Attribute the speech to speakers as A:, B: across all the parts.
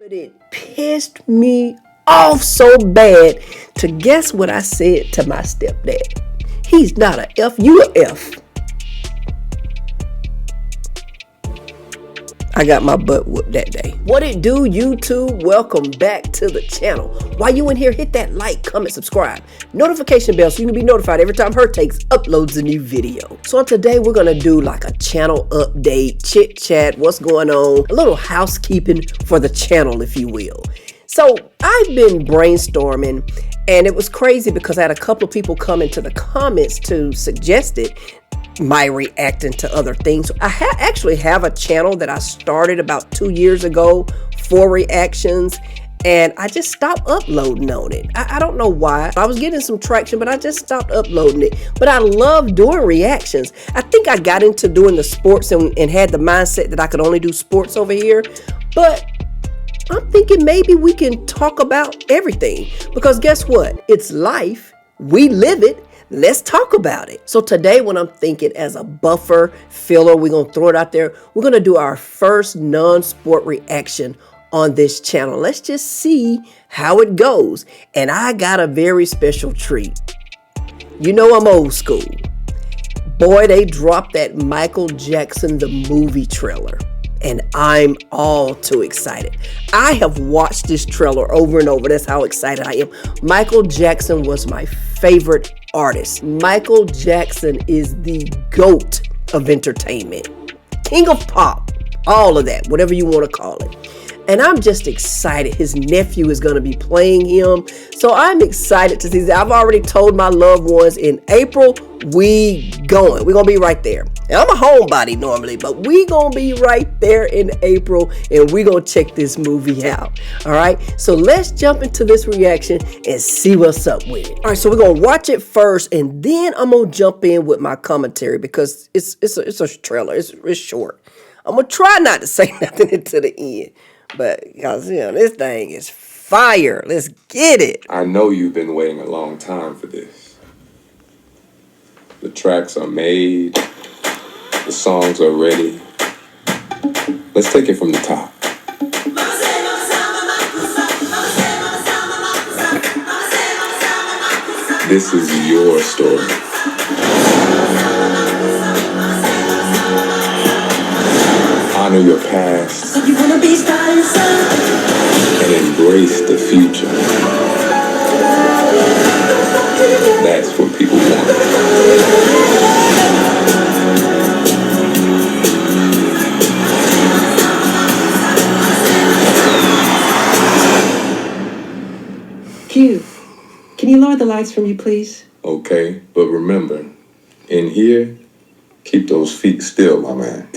A: But it pissed me off so bad to guess what I said to my stepdad. He's not a F, you a F. I got my butt whooped that day. What it do, YouTube? Welcome back to the channel. While you in here, hit that like, comment, subscribe, notification bell so you can be notified every time Her Takes uploads a new video. So today we're gonna do like a channel update, chit chat, what's going on, a little housekeeping for the channel, if you will. So I've been brainstorming, and it was crazy because I had a couple of people come into the comments to suggest it. My reacting to other things. I actually have a channel that I started about 2 years ago for reactions, and I just stopped uploading on it. I don't know why. I was getting some traction, but I just stopped uploading it. But I love doing reactions. I think I got into doing the sports and had the mindset that I could only do sports over here. But I'm thinking maybe we can talk about everything, because guess what? It's life. We live it. Let's talk about it. So today, when I'm thinking as a buffer filler, we're going to throw it out there. We're going to do our first non-sport reaction on this channel. Let's just see how it goes. And I got a very special treat. You know I'm old school. Boy, they dropped that Michael Jackson, the movie trailer. And I'm all too excited. I have watched this trailer over and over. That's how excited I am. Michael Jackson was my favorite artist. Michael Jackson is the GOAT of entertainment. King of pop. All of that. Whatever you want to call it. And I'm just excited. His nephew is going to be playing him. So I'm excited to see that. I've already told my loved ones in April, we going. We're going to be right there. And I'm a homebody normally, but we going to be right there in April, and we going to check this movie out. All right. So let's jump into this reaction and see what's up with it. All right. So we're going to watch it first, and then I'm going to jump in with my commentary because it's a trailer. It's short. I'm going to try not to say nothing until the end. But, because, you know, this thing is fire. Let's get it.
B: I know you've been waiting a long time for this. The tracks are made. The songs are ready. Let's take it from the top. This is your story. Honor your past and embrace the future. That's what people want.
C: Q, can you lower the lights for me, please?
B: Okay, but remember, in here, keep those feet still, my man.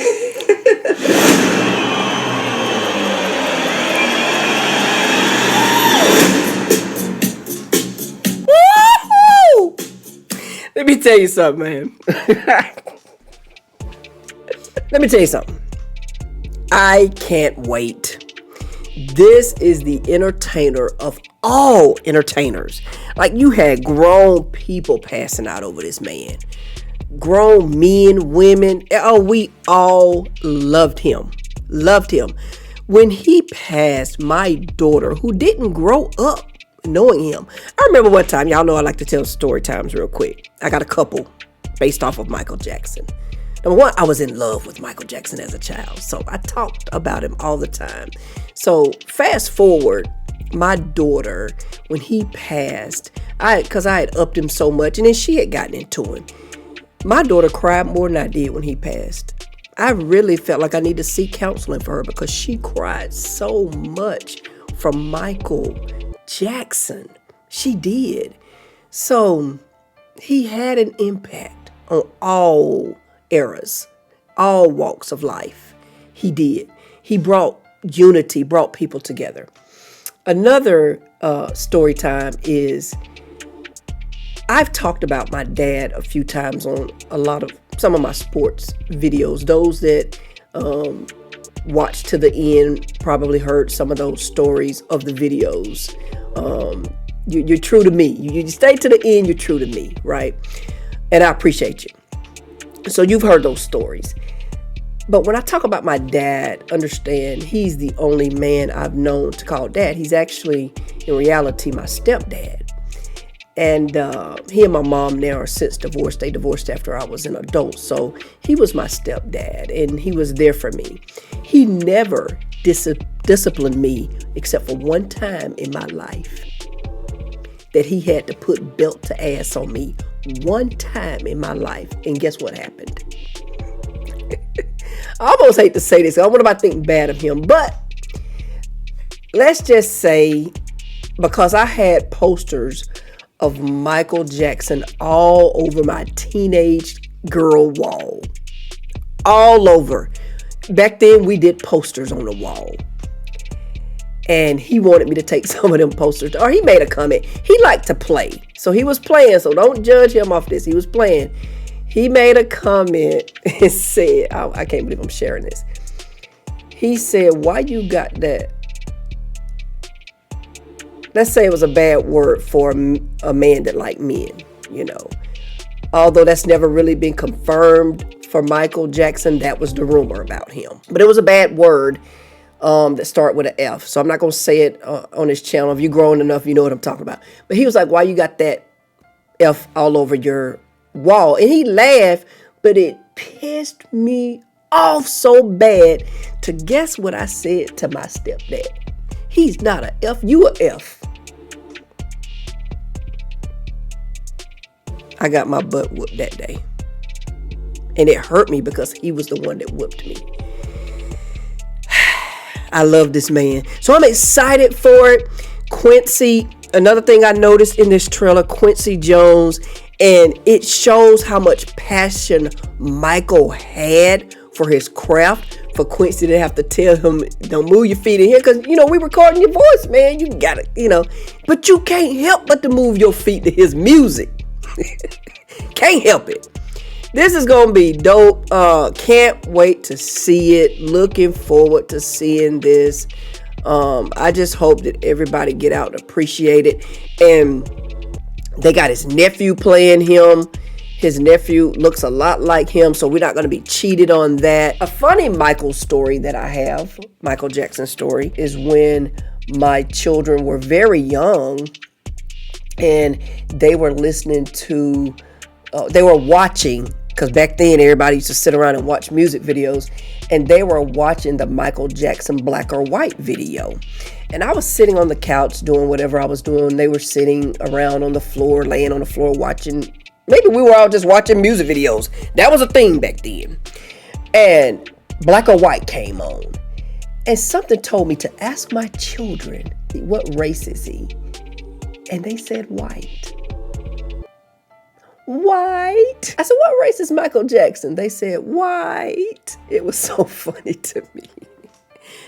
A: Let me tell you something, man. Let me tell you something. I can't wait. This is the entertainer of all entertainers. Like, you had grown people passing out over this man. Grown men, women. Oh, we all loved him. Loved him. When he passed, my daughter, who didn't grow up knowing him. I remember one time, y'all know I like to tell story times real quick. I got a couple based off of Michael Jackson. Number one, I was in love with Michael Jackson as a child, so I talked about him all the time. So fast forward, my daughter, when he passed, because I had upped him so much, and then she had gotten into him. My daughter cried more than I did when he passed. I really felt like I needed to seek counseling for her because she cried so much from Michael Jackson. She did. So he had an impact on all eras, all walks of life. He did. He brought unity, brought people together. Another story time is, I've talked about my dad a few times on some of my sports videos. Those that watched to the end probably heard some of those stories of the videos. You're true to me. You stay to the end, you're true to me, right? And I appreciate you. So you've heard those stories. But when I talk about my dad, understand he's the only man I've known to call dad. He's actually, in reality, my stepdad. And he and my mom now are since divorced. They divorced after I was an adult. So he was my stepdad, and he was there for me. He never disciplined me except for one time in my life that he had to put belt to ass on me. One time in my life. And guess what happened? I almost hate to say this. I don't want to think bad of him. But let's just say, because I had posters of Michael Jackson all over my teenage girl wall. All over. Back then, we did posters on the wall. And he wanted me to take some of them posters. Or he made a comment. He liked to play. So he was playing. So don't judge him off this. He was playing. He made a comment and said, I can't believe I'm sharing this. He said, why you got that? Let's say it was a bad word for a man that liked men, you know. Although that's never really been confirmed for Michael Jackson, that was the rumor about him. But it was a bad word that started with an F. So I'm not going to say it on this channel. If you're grown enough, you know what I'm talking about. But he was like, why you got that F all over your wall? And he laughed, but it pissed me off so bad to guess what I said to my stepdad. He's not a F, you a F. I got my butt whooped that day. And it hurt me because he was the one that whooped me. I love this man. So I'm excited for it. Quincy, another thing I noticed in this trailer, Quincy Jones, and it shows how much passion Michael had for his craft. For Quincy to have to tell him, don't move your feet in here, because, you know, we recording your voice, man. You gotta, you know, but you can't help but to move your feet to his music. Can't help it. This is gonna be dope. Can't wait to see it. Looking forward to seeing this. I just hope that everybody get out and appreciate it. And they got his nephew playing him. His nephew looks a lot like him, so we're not going to be cheated on that. A funny Michael story that I have, Michael Jackson story, is when my children were very young and they were listening to, they were watching, because back then everybody used to sit around and watch music videos, and they were watching the Michael Jackson Black or White video. And I was sitting on the couch doing whatever I was doing. They were sitting around on the floor, laying on the floor watching. Maybe we were all just watching music videos. That was a thing back then. And Black or White came on. And something told me to ask my children, what race is he? And they said white. White. I said, what race is Michael Jackson? They said white. It was so funny to me.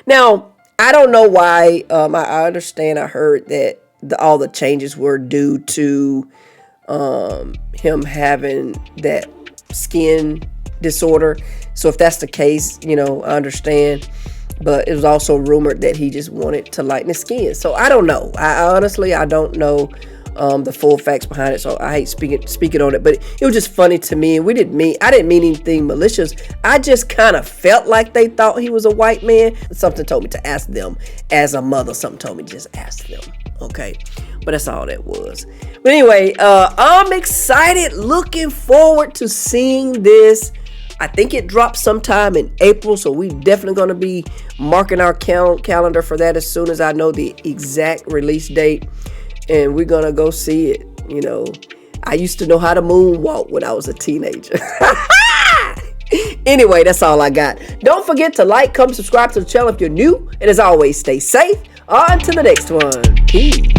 A: Now, I don't know why. I understand. I heard that all the changes were due to him having that skin disorder. So if that's the case, you know, I understand. But it was also rumored that he just wanted to lighten his skin. So I don't know. I honestly don't know the full facts behind it. So I hate speaking on it. But it was just funny to me. And I didn't mean anything malicious. I just kind of felt like they thought he was a white man. Something told me to ask them as a mother. Something told me to just ask them. Okay. But that's all that was. But anyway, I'm excited. Looking forward to seeing this. I think it drops sometime in April, so we're definitely going to be marking our calendar for that as soon as I know the exact release date. And we're going to go see it. You know, I used to know how to moonwalk when I was a teenager. Anyway, that's all I got. Don't forget to like, comment, subscribe to the channel if you're new. And as always, stay safe. On to the next one. Peace.